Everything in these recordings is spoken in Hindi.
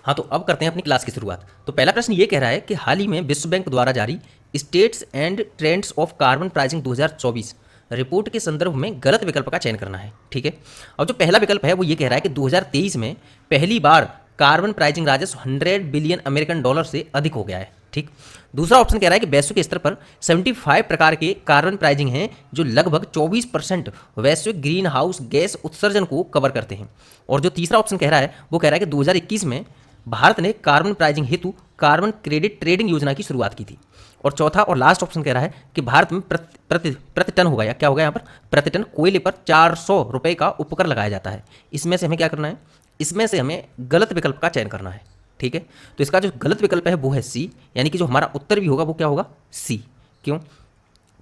हाँ, तो अब करते हैं अपनी क्लास की शुरुआत। तो पहला प्रश्न ये कह रहा है कि हाल ही में विश्व बैंक द्वारा जारी states and trends of carbon pricing 2024 report के संदर्भ में गलत विकल्प का चयन करना है। ठीक है। और जो पहला विकल्प है वो ये कह रहा है कि 2023 में पहली बार कार्बन प्राइसिंग राजस्व 100 बिलियन अमेरिकन डॉलर से अधिक हो गया है। ठीक। दूसरा ऑप्शन कह रहा है कि वैश्विक स्तर पर 75 प्रकार के कार्बन प्राइसिंग हैं जो लगभग 24% वैश्विक ग्रीन हाउस गैस उत्सर्जन को कवर करते हैं। और जो तीसरा ऑप्शन कह रहा है वो कह रहा है कि 2021 में भारत ने कार्बन प्राइसिंग हेतु कार्बन क्रेडिट ट्रेडिंग योजना की शुरुआत की थी। और चौथा और लास्ट ऑप्शन कह रहा है कि भारत में प्रति टन होगा, या क्या होगा यहाँ पर, प्रति टन कोयले पर 400 रुपये का उपकर लगाया जाता है। इसमें से हमें क्या करना है, इसमें से हमें गलत विकल्प का चयन करना है। ठीक है। तो इसका जो गलत विकल्प है वो है सी, यानी कि जो हमारा उत्तर भी होगा वो क्या होगा, सी। क्यों?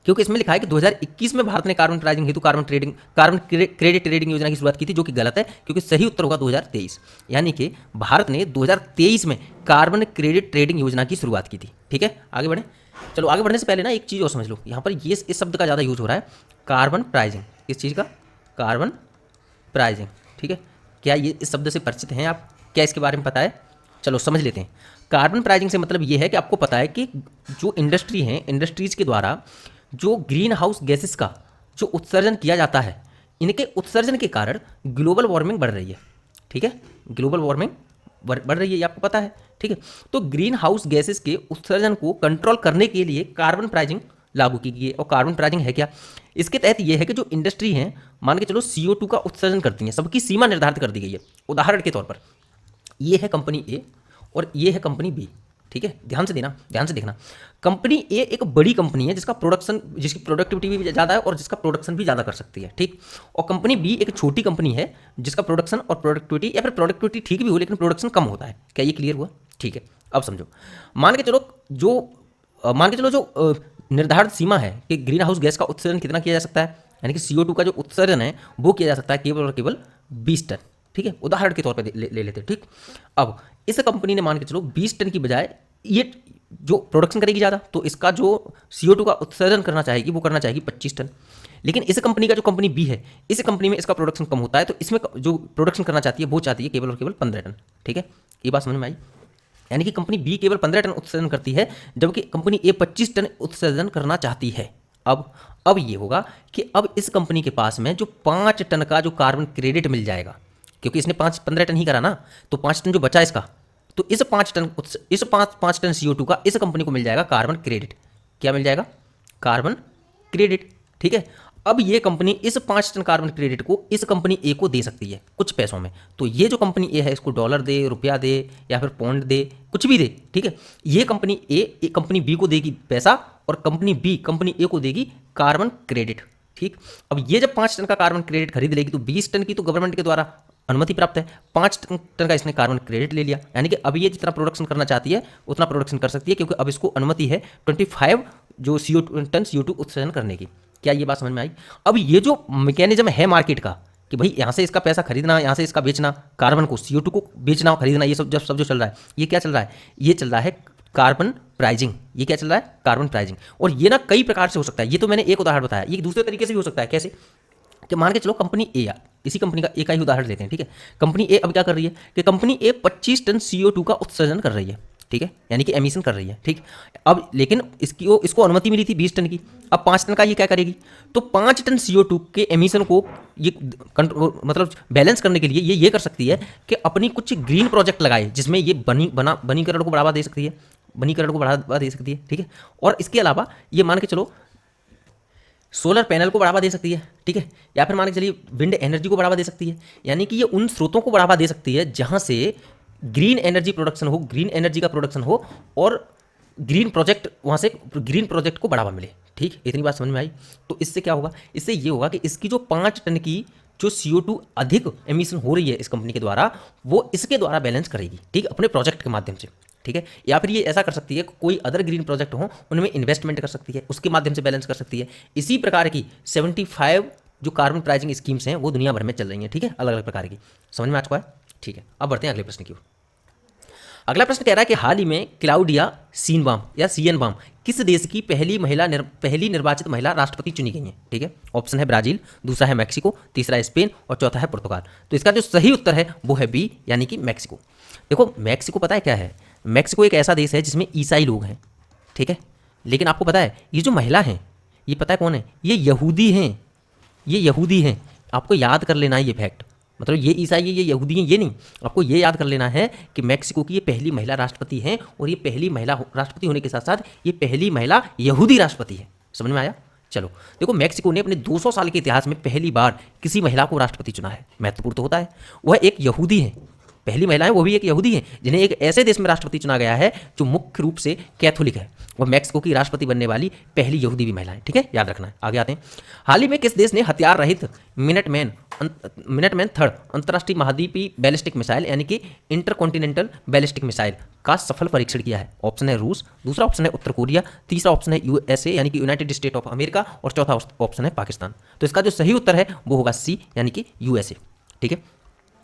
क्योंकि इसमें लिखा है कि 2021 में भारत ने कार्बन प्राइसिंग हेतु कार्बन क्रेडिट ट्रेडिंग योजना की शुरुआत की थी, जो कि गलत है क्योंकि सही उत्तर होगा 2023, यानी कि भारत ने 2023 में कार्बन क्रेडिट ट्रेडिंग योजना की शुरुआत की थी। ठीक है, आगे बढ़े। चलो आगे बढ़ने से पहले ना एक चीज़ और समझ लो, यहाँ पर ये इस शब्द का ज़्यादा यूज हो रहा है, कार्बन प्राइसिंग। किस चीज़ का? Carbon pricing. ठीक है। क्या ये इस शब्द से परिचित हैं आप? क्या इसके बारे में पता है? चलो समझ लेते हैं। कार्बन प्राइसिंग से मतलब ये है कि आपको पता है कि जो इंडस्ट्री हैं, इंडस्ट्रीज के द्वारा जो ग्रीन हाउस गैसेस का जो उत्सर्जन किया जाता है, इनके उत्सर्जन के कारण ग्लोबल वार्मिंग बढ़ रही है। ठीक है, ग्लोबल वार्मिंग बढ़ रही है, ये आपको पता है। ठीक है। तो ग्रीन हाउस गैसेस के उत्सर्जन को कंट्रोल करने के लिए कार्बन प्राइसिंग लागू की गई है। और कार्बन प्राइसिंग है क्या? इसके तहत ये है कि जो इंडस्ट्री हैं, मान के चलो CO2 का उत्सर्जन करती हैं, सबकी सीमा निर्धारित कर दी गई है। उदाहरण के तौर पर ये है कंपनी ए और ये है कंपनी बी। ठीक है, ध्यान से देखना। कंपनी ए एक बड़ी कंपनी है जिसकी प्रोडक्टिविटी भी ज़्यादा है और जिसका प्रोडक्शन भी ज़्यादा कर सकती है। ठीक। और कंपनी बी एक छोटी कंपनी है जिसका प्रोडक्शन और प्रोडक्टिविटी, या फिर प्रोडक्टिविटी ठीक भी हो लेकिन प्रोडक्शन कम होता है। क्या ये क्लियर हुआ? ठीक है। अब समझो, मान के चलो जो निर्धारित सीमा है कि ग्रीन हाउस गैस का उत्सर्जन कितना किया जा सकता है, यानी कि CO2 का जो उत्सर्जन है वो किया जा सकता है केवल और केवल 20 टन। ठीक है, उदाहरण के तौर पर ले लेते हैं। ठीक। अब इस कंपनी ने मान के चलो 20 टन की बजाय ये जो प्रोडक्शन करेगी ज़्यादा, तो इसका जो CO2 का उत्सर्जन करना चाहेगी वो करना चाहेगी 25 टन। लेकिन इस कंपनी का जो कंपनी बी है, इस कंपनी में इसका प्रोडक्शन कम होता है, तो इसमें जो प्रोडक्शन करना चाहती है वो चाहती है केवल और केवल 15 टन। ठीक है, ये बात समझ में आई? यानी कि कंपनी बी केवल 15 टन उत्सर्जन करती है, जबकि कंपनी ए 25 टन उत्सर्जन करना चाहती है। अब ये होगा कि अब इस कंपनी के पास में जो 5 टन का जो कार्बन क्रेडिट मिल जाएगा, क्योंकि इसने 15 टन ही करा ना, तो 5 टन जो बचा इसका, तो इस 5 टन CO2 का इस कंपनी को मिल जाएगा कार्बन क्रेडिट। क्या मिल जाएगा? Carbon credit. ठीक है। अब ये कंपनी इस 5 टन कार्बन क्रेडिट को इस कंपनी ए को दे सकती है कुछ पैसों में। तो ये जो कंपनी ए है इसको डॉलर दे, रुपया दे, या फिर पौंड दे, कुछ भी दे। ठीक है। ये कंपनी ए कंपनी बी को देगी पैसा, और कंपनी बी कंपनी ए को देगी कार्बन क्रेडिट। ठीक। अब ये जब 5 टन का कार्बन क्रेडिट खरीद लेगी तो 20 टन की तो गवर्नमेंट के द्वारा अनुमति प्राप्त है, 5 टन का इसने कार्बन क्रेडिट ले लिया, यानी कि अब ये जितना प्रोडक्शन करना चाहती है उतना प्रोडक्शन कर सकती है, क्योंकि अब इसको अनुमति है 25 जो टन CO2 उत्सर्जन करने की। क्या ये बात समझ में आई? अब ये जो मैकेनिज्म है मार्केट का कि भाई यहाँ से इसका पैसा खरीदना, यहाँ से इसका बेचना, कार्बन को CO2 को बेचना और खरीदना, ये सब जो चल रहा है, ये क्या चल रहा है? ये चल रहा है कार्बन प्राइजिंग। ये क्या चल रहा है? Carbon pricing. और ये ना कई प्रकार से हो सकता है। ये तो मैंने एक उदाहरण बताया, ये दूसरे तरीके से भी हो सकता है। कैसे? कि मान के चलो कंपनी ए, इसी कंपनी का ए का ही उदाहरण लेते हैं। ठीक है। कंपनी ए अब क्या कर रही है कि कंपनी ए 25 टन CO2 का उत्सर्जन कर रही है। ठीक है, यानी कि एमिशन कर रही है। ठीक। अब लेकिन इसको अनुमति मिली थी 20 टन की, अब 5 टन का ये क्या करेगी? तो 5 टन CO2 के एमिशन को ये मतलब बैलेंस करने के लिए ये कर सकती है कि अपनी कुछ ग्रीन प्रोजेक्ट लगाए, जिसमें ये वनीकरण को बढ़ावा दे सकती है। ठीक है। और इसके अलावा ये मान के चलो सोलर पैनल को बढ़ावा दे सकती है। ठीक है। या फिर मान के चलिए विंड एनर्जी को बढ़ावा दे सकती है, यानी कि ये उन स्रोतों को बढ़ावा दे सकती है जहां से ग्रीन एनर्जी प्रोडक्शन हो, ग्रीन एनर्जी का प्रोडक्शन हो, और ग्रीन प्रोजेक्ट को बढ़ावा मिले। ठीक, इतनी बात समझ में आई? तो इससे क्या होगा? इससे ये होगा कि इसकी जो 5 टन की जो CO2 अधिक एमिशन हो रही है इस कंपनी के द्वारा, वो इसके द्वारा बैलेंस करेगी। ठीक, अपने प्रोजेक्ट के माध्यम से। ठीक है। या फिर ये ऐसा कर सकती है, कोई अदर ग्रीन प्रोजेक्ट हो उनमें इन्वेस्टमेंट कर सकती है, उसके माध्यम से बैलेंस कर सकती है। इसी प्रकार की 75 जो कार्बन प्राइसिंग स्कीम्स हैं वो दुनिया भर में चल रही हैं। ठीक है, अलग अलग प्रकार की। समझ में आ चुका है? ठीक है, अब बढ़ते हैं अगले प्रश्न की ओर। अगला प्रश्न कह रहा है कि हाल ही में क्लाउडिया सीनबाम किस देश की पहली निर्वाचित महिला राष्ट्रपति चुनी गई हैं? ठीक है। ऑप्शन है ब्राजील, दूसरा है मैक्सिको, तीसरा है स्पेन और चौथा है पुर्तगाल। तो इसका जो सही उत्तर है वो है बी, यानी कि मैक्सिको। देखो मैक्सिको पता है क्या है, मैक्सिको एक ऐसा देश है जिसमें ईसाई लोग हैं, ठीक है। लेकिन आपको पता है ये जो महिला हैं, ये पता है कौन है, ये यहूदी हैं, ये यहूदी हैं। आपको याद कर लेना है ये फैक्ट, मतलब ये ईसाई है ये यहूदी हैं ये नहीं, आपको ये याद कर लेना है कि मैक्सिको की ये पहली महिला राष्ट्रपति हैं, और ये पहली महिला राष्ट्रपति होने के साथ साथ ये पहली महिला यहूदी राष्ट्रपति है। समझ में आया? चलो देखो, मैक्सिको ने अपने 200 साल के इतिहास में पहली बार किसी महिला को राष्ट्रपति चुना है, महत्वपूर्ण तो होता है। वह एक यहूदी है, पहली महिला है वो भी एक यहूदी है, जिन्हें एक ऐसे देश में राष्ट्रपति चुना गया है जो मुख्य रूप से कैथोलिक है। वह मैक्सिको की राष्ट्रपति बनने वाली पहली यहूदी भी महिला है, ठीक है, याद रखना है। आगे आते हैं। हाल ही में किस देश ने हथियार रहित मिनटमैन थर्ड अंतर्राष्ट्रीय महाद्वीपीय बैलिस्टिक मिसाइल यानी कि इंटरकॉन्टिनेंटल बैलिस्टिक मिसाइल का सफल परीक्षण किया है? ऑप्शन है रूस, दूसरा ऑप्शन है उत्तर कोरिया, तीसरा ऑप्शन है यूएसए यानी कि यूनाइटेड स्टेट ऑफ अमेरिका, और चौथा ऑप्शन है पाकिस्तान। तो इसका जो सही उत्तर है वो होगा सी यानी कि यूएसए, ठीक है।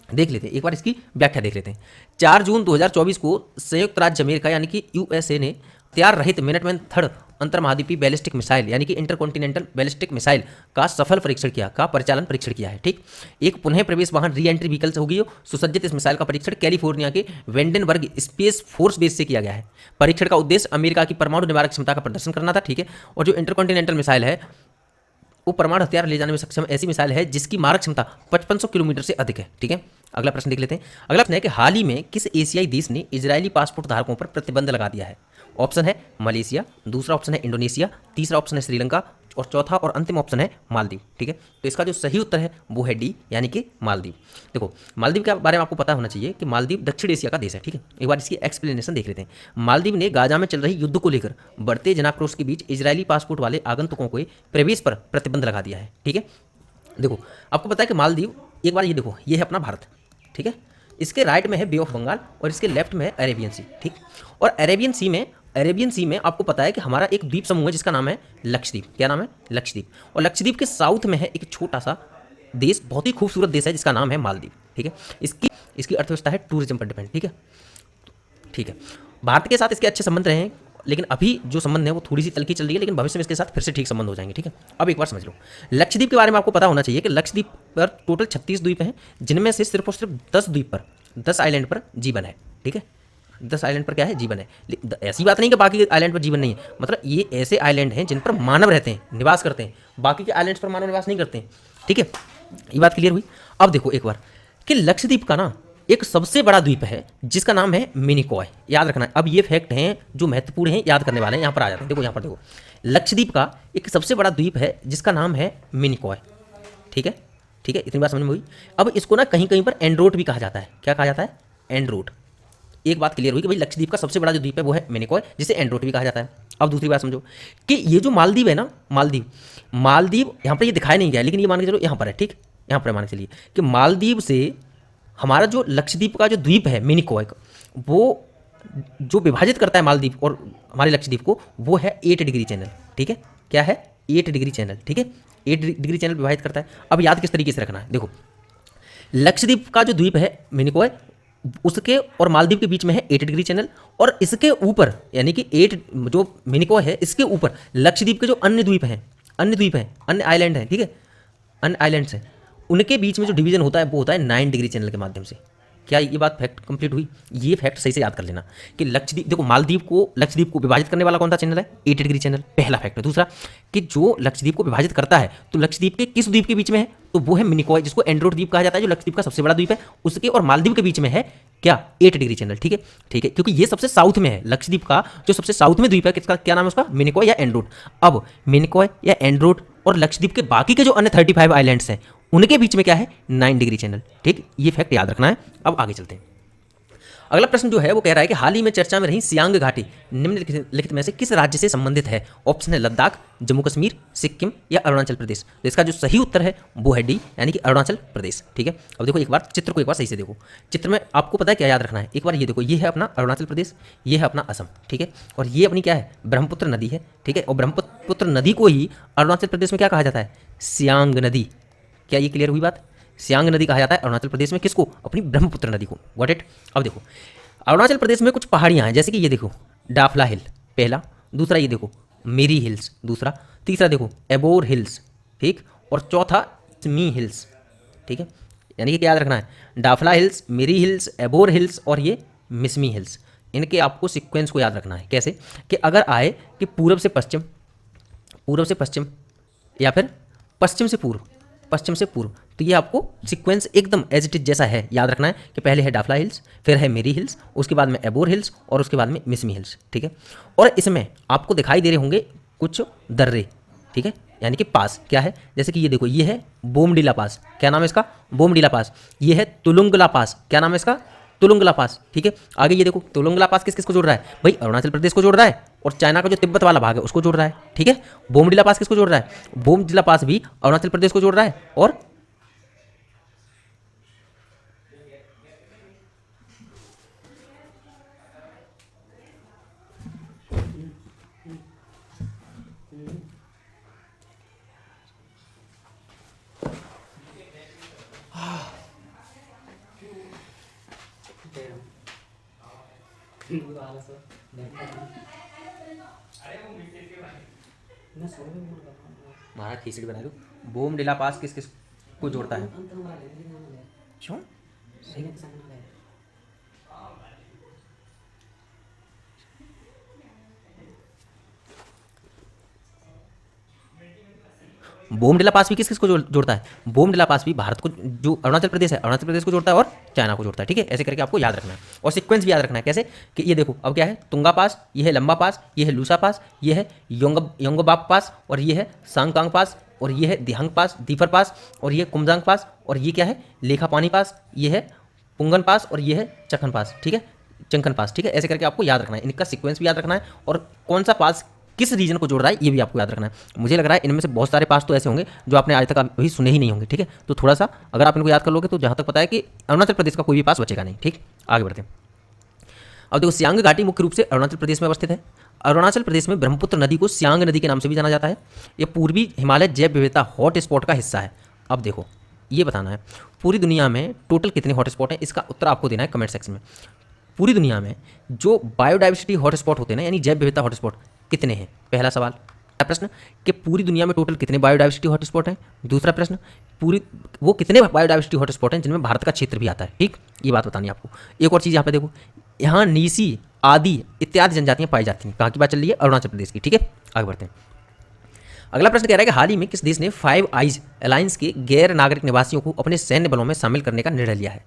देख लेते हैं एक बार इसकी व्याख्या देख लेते हैं। 4 जून 2024 को संयुक्त राज्य अमेरिका यानी कि यूएसए ने हथियार रहित मिनटमैन थर्ड अंतर्महाद्वीपीय बैलिस्टिक मिसाइल यानी कि इंटरकॉन्टिनेंटल बैलिस्टिक मिसाइल का सफल परीक्षण किया, का परिचालन परीक्षण किया है, ठीक। एक पुनः प्रवेश वाहन री एंट्री व्हीकल से होगी सुसज्जित इस मिसाइल का परीक्षण कैलिफोर्निया के वेंडेनबर्ग स्पेस फोर्स बेस से किया गया है। परीक्षण का उद्देश्य अमेरिका की परमाणु निवारक क्षमता का प्रदर्शन करना था, ठीक है। और जो इंटरकॉन्टिनेंटल मिसाइल है वो परमाणु हथियार ले जाने में सक्षम ऐसी मिसाइल है जिसकी मारक क्षमता 5500 किलोमीटर से अधिक है, ठीक है। अगला प्रश्न देख लेते हैं। अगला प्रश्न है कि हाल ही में किस एशियाई देश ने इजरायली पासपोर्ट धारकों पर प्रतिबंध लगा दिया है? ऑप्शन है मलेशिया, दूसरा ऑप्शन है इंडोनेशिया, तीसरा ऑप्शन है श्रीलंका, और चौथा और अंतिम ऑप्शन है मालदीव, ठीक है। तो इसका जो सही उत्तर है वो है डी यानी कि मालदीव। देखो मालदीव के बारे में आपको पता होना चाहिए कि मालदीव दक्षिण एशिया का देश है, ठीक है। एक बार इसकी एक्सप्लेनेशन देख लेते हैं। मालदीव ने गाजा में चल रही युद्ध को लेकर बढ़ते जनाक्रोश के बीच इजरायली पासपोर्ट वाले आगंतुकों को प्रवेश पर प्रतिबंध लगा दिया है, ठीक है। देखो आपको पता है कि मालदीव, एक बार ये देखो, ये है अपना भारत, ठीक है। इसके राइट में है बे ऑफ बंगाल और इसके लेफ्ट में है अरेबियन सी, ठीक। और अरेबियन सी में आपको पता है कि हमारा एक द्वीप समूह है जिसका नाम है लक्षद्वीप। क्या नाम है? लक्षद्वीप। और लक्षद्वीप के साउथ में है एक छोटा सा देश, बहुत ही खूबसूरत देश है जिसका नाम है मालदीव, ठीक है। इसकी अर्थव्यवस्था है टूरिज्म पर डिपेंड, ठीक है, ठीक है। भारत के साथ इसके अच्छे संबंध रहे हैं, लेकिन अभी जो संबंध है वो थोड़ी सी तलखी चल रही है, लेकिन भविष्य में इसके साथ फिर से ठीक संबंध हो जाएंगे, ठीक है। अब एक बार समझ लो, लक्षद्वीप के बारे में आपको पता होना चाहिए कि लक्षद्वीप पर टोटल 36 द्वीप हैं, जिनमें से सिर्फ और सिर्फ 10 द्वीप पर, 10 आइलैंड पर जीवन है, ठीक है। 10 आइलैंड पर क्या है? जीवन है। ऐसी बात नहीं कि बाकी आइलैंड पर जीवन नहीं है, मतलब ये ऐसे आइलैंड हैं जिन पर मानव रहते हैं, निवास करते हैं, बाकी के आइलैंड्स पर मानव निवास नहीं करते हैं, ठीक है। ये बात क्लियर हुई। अब देखो एक बार कि लक्षद्वीप का ना एक सबसे बड़ा द्वीप है जिसका नाम है मिनिकॉय, याद रखना है। अब ये फैक्ट हैं जो महत्वपूर्ण हैं, याद करने वाले हैं, यहाँ पर आ जाते हैं। देखो यहाँ पर देखो, लक्षद्वीप का एक सबसे बड़ा द्वीप है जिसका नाम है मिनिकॉय, ठीक है, ठीक है। इतनी बात समझ में हुई। अब इसको ना कहीं कहीं पर एंड्रोट भी कहा जाता है। क्या कहा जाता है? एंड्रोट। एक बात क्लियर हुई कि भाई लक्षद्वीप का सबसे बड़ा जो द्वीप है वो है मिनिकॉय, जिसे एंड्रोट भी कहा जाता है। अब दूसरी बात समझो कि ये जो मालदीव है ना, मालदीव यहाँ पर ये दिखाया नहीं गया, लेकिन ये मान के चलो यहाँ पर है, ठीक। यहाँ पर मान के चलिए कि मालदीव से हमारा जो लक्षद्वीप का जो द्वीप है मिनिकॉय, वो जो विभाजित करता है मालदीव और हमारे लक्षद्वीप को, वो है 8 डिग्री चैनल, ठीक है। क्या है? 8 डिग्री चैनल, ठीक है। 8 डिग्री चैनल विभाजित करता है। अब याद किस तरीके से रखना है, देखो लक्षद्वीप का जो द्वीप है मिनिकॉय, उसके और मालदीव के बीच में है 8 डिग्री चैनल, और इसके ऊपर यानी कि 8 जो मिनिकॉय है इसके ऊपर लक्षद्वीप के जो अन्य द्वीप हैं, अन्य आइलैंड हैं, ठीक है, अन्य आइलैंड्स हैं, उनके बीच में जो डिवीजन होता है वो होता है 9 डिग्री चैनल के माध्यम से। क्या ये बात फैक्ट कंप्लीट हुई? ये फैक्ट सही से याद कर लेना कि लक्षद्वीप, देखो लक्षद्वीप को विभाजित करने वाला कौन सा चैनल है? 8 डिग्री चैनल, पहला फैक्ट है। दूसरा कि जो लक्षद्वीप को विभाजित करता है तो लक्षद्वीप के किस द्वीप के बीच में है? तो वो है मिनिकॉय, जिसको एंड्रोट द्वीप कहा जाता है, जो लक्षद्वीप का सबसे बड़ा द्वीप है, उसके और मालदीव के बीच में है क्या? 8 डिग्री चैनल, ठीक है, ठीक है। क्योंकि ये सबसे साउथ में है, लक्षद्वीप का जो सबसे साउथ में द्वीप है, किसका क्या नाम है उसका? मिनिकॉय या एंड्रोट। अब मिनिकॉय या एंड्रोट और लक्षद्वीप के बाकी के जो अन्य 35 आइलैंड्स हैं उनके बीच में क्या है? 9 डिग्री चैनल, ठीक। ये फैक्ट याद रखना है। अब आगे चलते हैं। अगला प्रश्न जो है वो कह रहा है कि हाल ही में चर्चा में रही सियांग घाटी निम्नलिखित में से किस राज्य से संबंधित है? ऑप्शन है लद्दाख, जम्मू कश्मीर, सिक्किम या अरुणाचल प्रदेश। तो इसका जो सही उत्तर है वो है डी यानी कि अरुणाचल प्रदेश, ठीक है। अब देखो एक बार चित्र को एक बार सही से देखो। चित्र में आपको पता है क्या याद रखना है? एक बार ये देखो, ये है अपना अरुणाचल प्रदेश, ये है अपना असम, ठीक है। और ये अपनी क्या है? ब्रह्मपुत्र नदी है, ठीक है। और ब्रह्मपुत्र नदी को ही अरुणाचल प्रदेश में क्या कहा जाता है? सियांग नदी। क्या ये क्लियर हुई बात? सियांग नदी कहा जाता है अरुणाचल प्रदेश में किसको? अपनी ब्रह्मपुत्र नदी को। Got it. अब देखो अरुणाचल प्रदेश में कुछ पहाड़ियाँ हैं, जैसे कि ये देखो डाफला हिल पहला, दूसरा ये देखो मेरी हिल्स दूसरा, तीसरा देखो एबोर हिल्स, ठीक, और चौथा स्मी हिल्स, ठीक है। यानी कि क्या याद रखना है? डाफला हिल्स, मेरी हिल्स, एबोर हिल्स और ये मिसमी हिल्स। इनके आपको सीक्वेंस को याद रखना है। कैसे कि अगर आए कि पूरब से पश्चिम, पूरब से पश्चिम, या फिर पश्चिम से पूर्व, पश्चिम से पूर्व, तो ये आपको सीक्वेंस एकदम एज इट इज जैसा है याद रखना है कि पहले है डाफला हिल्स, फिर है मेरी हिल्स, उसके बाद में एबोर हिल्स और उसके बाद में मिसमी हिल्स। ठीक है, और इसमें आपको दिखाई दे रहे होंगे कुछ दर्रे। ठीक है, यानी कि पास क्या है, जैसे कि ये देखो, ये है बोमडिला पास, क्या नाम है इसका, बोमडिला पास। ये है तुलुंगला पास, क्या नाम है इसका, तुलुंगला पास। ठीक है, आगे ये देखो तुलुंगला पास किस किस को जोड़ रहा है भाई, अरुणाचल प्रदेश को जोड़ रहा है और चाइना का जो तिब्बत वाला भाग है उसको जोड़ रहा है। ठीक है, बोमडिला पास किसको जोड़ रहा है, बोमडिला पास भी अरुणाचल प्रदेश को जोड़ रहा है और महाराज खिचड़ी बना लूँ। बोमडिला पास किस किस को जोड़ता है, क्यों बोमडिला पास भी किस किस को जोड़ता है, बोमडिला पास भी भारत को, जो अरुणाचल प्रदेश है, अरुणाचल प्रदेश को जोड़ता है और चाइना को जोड़ता है। ठीक है, ऐसे करके आपको याद रखना है और सीक्वेंस भी याद रखना है। कैसे कि ये देखो, अब क्या है, तुंगा पास, ये है लंबा पास, ये है लूसा पास, ये है योंगबाब पास, और ये है सांगकांग पास, और ये है दिहंग पास, दीफर पास, और ये कुमजांग पास, और ये क्या है, लेखा पानी पास, ये है पुंगन पास, और ये है चखन पास। ठीक है, चंखन पास। ठीक है, ऐसे करके आपको याद रखना है, इनका सीक्वेंस भी याद रखना है और कौन सा पास किस रीजन को जोड़ रहा है ये भी आपको याद रखना है। मुझे लग रहा है इनमें से बहुत सारे पास तो ऐसे होंगे जो आपने आज तक अभी सुने ही नहीं होंगे। ठीक है, तो थोड़ा सा अगर आप इनको याद कर लोगे तो जहाँ तक पता है कि अरुणाचल प्रदेश का कोई भी पास बचेगा नहीं। ठीक, आगे बढ़ते हैं। अब देखो, सियांग घाटी मुख्य रूप से अरुणाचल प्रदेश में अवस्थित है। अरुणाचल प्रदेश में ब्रह्मपुत्र नदी को सियांग नदी के नाम से भी जाना जाता है। यह पूर्वी हिमालय जैव विविधता हॉट स्पॉट का हिस्सा है। अब देखो, ये बताना है पूरी दुनिया में टोटल कितने हॉट स्पॉट हैं, इसका उत्तर आपको देना है कमेंट सेक्शन में। पूरी दुनिया में जो बायोडाइवर्सिटी हॉटस्पॉट होते हैं ना, यानी जैव विविधता हॉटस्पॉट कितने हैं, पहला सवाल। प्रश्न कि पूरी दुनिया में टोटल कितने बायोडाइवर्सिटी हॉटस्पॉट हैं। दूसरा प्रश्न, पूरी वो कितने बायोडाइवर्सिटी हॉटस्पॉट हैं जिनमें भारत का क्षेत्र भी आता है। ठीक, ये बात बतानी है आपको। एक और चीज़ यहाँ पे देखो, यहाँ नीसी, आदि इत्यादि जनजातियाँ पाई जाती हैं। कहाँ की बात चल रही है, अरुणाचल प्रदेश की। ठीक है, आगे बढ़ते हैं। अगला प्रश्न कह रहा है कि हाल ही में किस देश ने 5 आइज अलायंस के गैर नागरिक निवासियों को अपने सैन्य बलों में शामिल करने का निर्णय लिया है।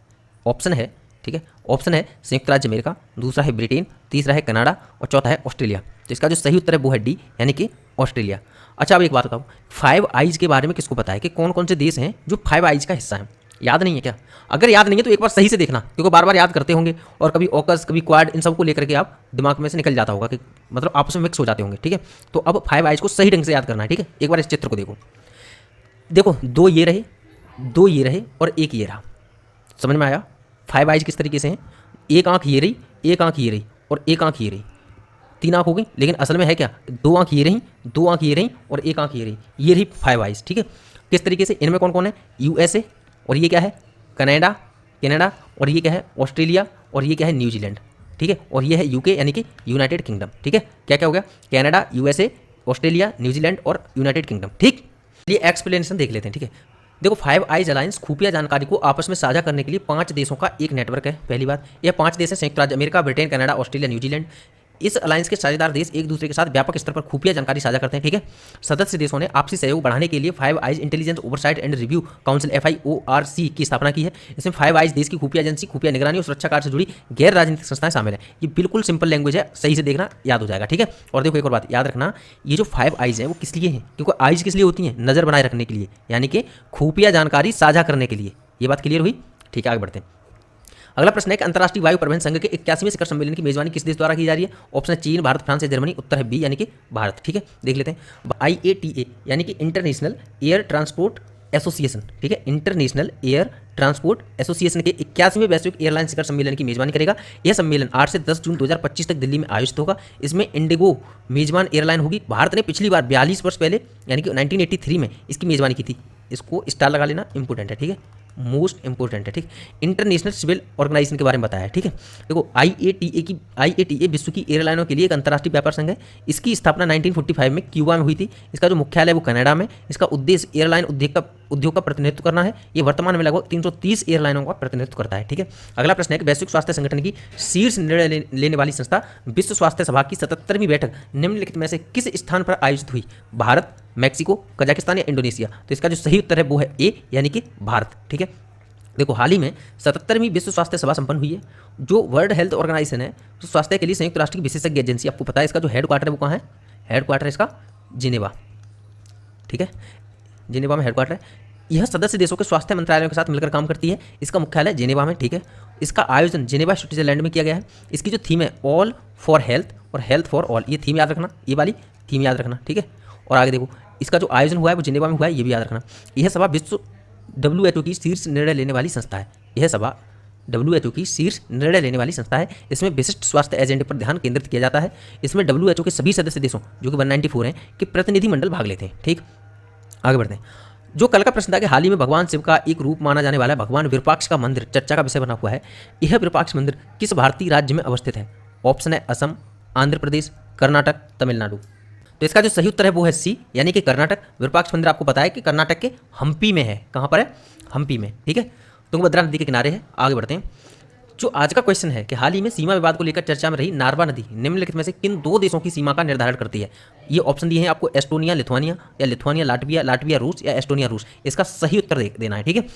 ऑप्शन है, ठीक है, ऑप्शन है संयुक्त राज्य अमेरिका, दूसरा है ब्रिटेन, तीसरा है कनाडा और चौथा है ऑस्ट्रेलिया। तो इसका जो सही उत्तर है वो है डी, यानी कि ऑस्ट्रेलिया। अच्छा, अब एक बात बताओ, 5 आइज के बारे में किसको पता है कि कौन कौन से देश हैं जो 5 आइज का हिस्सा हैं। याद नहीं है क्या? अगर याद नहीं है तो एक बार सही से देखना, क्योंकि बार बार याद करते होंगे और कभी ऑकस कभी क्वाड इन सबको लेकर के आप दिमाग में से निकल जाता होगा कि मतलब आपस में मिक्स हो जाते होंगे। ठीक है, तो अब 5 आइज को सही ढंग से याद करना है। ठीक है, एक बार इस चित्र को देखो, देखो 2 ये रहे, 2 ये रहे और 1 ये रहा। समझ में आया? 5 आइज किस तरीके से हैं, एक आंख ये रही, एक आंख ये रही और एक आंख ये रही, 3 आंख हो गई। लेकिन असल में है क्या, 2 आंख ये रही, 2 आंख ये रही और 1 आंख ये रही, ये रही 5 आइज। ठीक है, किस तरीके से, इनमें कौन कौन है, यूएसए, और ये क्या है कनाडा, कनाडा, और ये क्या है ऑस्ट्रेलिया, और ये क्या है न्यूजीलैंड। ठीक है, और ये है यूके यानी कि यूनाइटेड किंगडम। ठीक है, क्या क्या हो गया, कनाडा, यूएसए, ऑस्ट्रेलिया, न्यूजीलैंड और यूनाइटेड किंगडम। ठीक, ये एक्सप्लेनेशन देख लेते हैं। ठीक है, देखो 5 आइज अलायंस खुफिया जानकारी को आपस में साझा करने के लिए 5 देशों का एक नेटवर्क है। पहली बात, यह 5 देश है संयुक्त राज्य America, Britain, Canada, Australia, New Zealand. इस अलायंस के साझेदार देश एक दूसरे के साथ व्यापक स्तर पर खुफिया जानकारी साझा करते हैं। ठीक है, सदस्य देशों ने आपसी सहयोग बढ़ाने के लिए 5 eyes intelligence oversight and review council FIORC की स्थापना की है। इसमें 5 आइज देश की खुफिया एजेंसी, खुफिया निगरानी और सुरक्षा कार्य से जुड़ी गैर राजनीतिक संस्थाएं शामिल है। ये बिल्कुल सिंपल लैंग्वेज है, सही से देखना, याद हो जाएगा। ठीक है, और देखो एक और बात याद रखना, ये जो 5 आइज है वो किस लिए हैं, क्योंकि आइज किस लिए होती हैं, नजर बनाए रखने के लिए, यानी कि खुफिया जानकारी साझा करने के लिए। ये बात क्लियर हुई? ठीक है, आगे बढ़ते हैं। अगला प्रश्न है कि अंतर्राष्ट्रीय वायु परिवहन संघ के 81वें शिखर सम्मेलन की मेजबानी किस देश द्वारा की जा रही है। ऑप्शन है चीन, भारत, फ्रांस या जर्मनी। उत्तर है बी, यानी कि भारत। ठीक है, देख लेते हैं। IATA यानी कि इंटरनेशनल एयर ट्रांसपोर्ट एसोसिएशन, ठीक है, इंटरनेशनल एयर ट्रांसपोर्ट एसोसिएशन के 81वें वैश्विक एयरलाइन शिखर सम्मेलन की मेजबानी करेगा। यह सम्मेलन 8 से 10 जून 2025 तक दिल्ली में आयोजित होगा। इसमें इंडिगो मेजबान एयरलाइन होगी। भारत ने पिछली बार 42 वर्ष पहले यानी कि 1983 में इसकी मेजबानी की थी। इसको स्टार लगा लेना, इंपॉर्टेंट है। ठीक है, मोस्ट इंपॉर्टेंट है, ठीक। इंटरनेशनल सिविल ऑर्गेनाइजेशन के बारे में बताया है, ठीक है। देखो IATA विश्व की एयरलाइनों के लिए एक अंतर्राष्ट्रीय व्यापार संघ है। इसकी स्थापना 1945 में क्यूबा में हुई थी। इसका जो मुख्यालय है वो कनाडा में। इसका उद्देश्य एयरलाइन उद्योग का प्रतिनिधित्व करना है। ये वर्तमान में लगभग 330 एयरलाइनों का प्रतिनिधित्व करता है, ठीक है। अगला प्रश्न है कि वैश्विक स्वास्थ्य संगठन की शीर्ष निर्णय लेने वाली संस्था विश्व स्वास्थ्य सभा की 77वीं बैठक निम्नलिखित में से किस स्थान पर आयोजित हुई? भारत, मैक्सिको, कजाकिस्तान या इंडोनेशिया? तो इसका जो सही उत्तर है वो है ए, यानी कि भारत, ठीक है। देखो हाल ही में 77वीं विश्व स्वास्थ्य सभा संपन्न हुई है। जो वर्ल्ड हेल्थ ऑर्गेनाइजेशन है, जो स्वास्थ्य के लिए संयुक्त राष्ट्र की विशेषज्ञ एजेंसी, आपको पता है इसका जो हेड क्वार्टर है वो कहाँ है? हेड क्वार्टर है इसका जिनेवा, ठीक है। जिनेवा में हेड क्वार्टर है। यह सदस्य देशों के स्वास्थ्य मंत्रालयों के साथ मिलकर काम करती है। इसका मुख्यालय जिनेवा में, ठीक है। इसका आयोजन जिनेवा स्विट्जरलैंड में किया गया है। इसकी जो थीम है ऑल फॉर हेल्थ और हेल्थ फॉर ऑल, ये थीम याद रखना, ये वाली थीम याद रखना, ठीक है। और आगे देखो इसका जो आयोजन हुआ है वो जिनेवा में हुआ है, ये भी याद रखना। यह सभा विश्व WHO की शीर्ष निर्णय लेने वाली संस्था है। यह सभा WHO की शीर्ष निर्णय लेने वाली संस्था है। इसमें विशिष्ट स्वास्थ्य एजेंडे पर ध्यान केंद्रित किया जाता है। इसमें WHO के सभी सदस्य देशों, जो कि 194 हैं, के प्रतिनिधिमंडल भाग लेते हैं, ठीक। आगे बढ़ते हैं। जो कल का प्रश्न था कि हाल ही में भगवान शिव का एक रूप माना जाने वाला भगवान विरूपाक्ष का मंदिर चर्चा का विषय बना हुआ है। यह विरूपाक्ष मंदिर किस भारतीय राज्य में अवस्थित है? ऑप्शन है असम, आंध्र प्रदेश, कर्नाटक, तमिलनाडु। तो इसका जो सही उत्तर है वो है सी, यानी कि कर्नाटक। विरूपाक्ष मंदिर आपको पता है कि कर्नाटक के हम्पी में है। कहाँ पर है? हम्पी में, ठीक है। तुंगभद्रा नदी के किनारे है। आगे बढ़ते हैं। जो आज का क्वेश्चन है कि हाल ही में सीमा विवाद को लेकर चर्चा में रही नार्वा नदी निम्नलिखित में से किन दो देशों की सीमा का निर्धारण करती है? ये ऑप्शन दिए हैं आपको, एस्टोनिया लिथुआनिया, या लिथुआनिया लाटविया, लाटविया रूस, या एस्टोनिया रूस। इसका सही उत्तर देना है, ठीक है।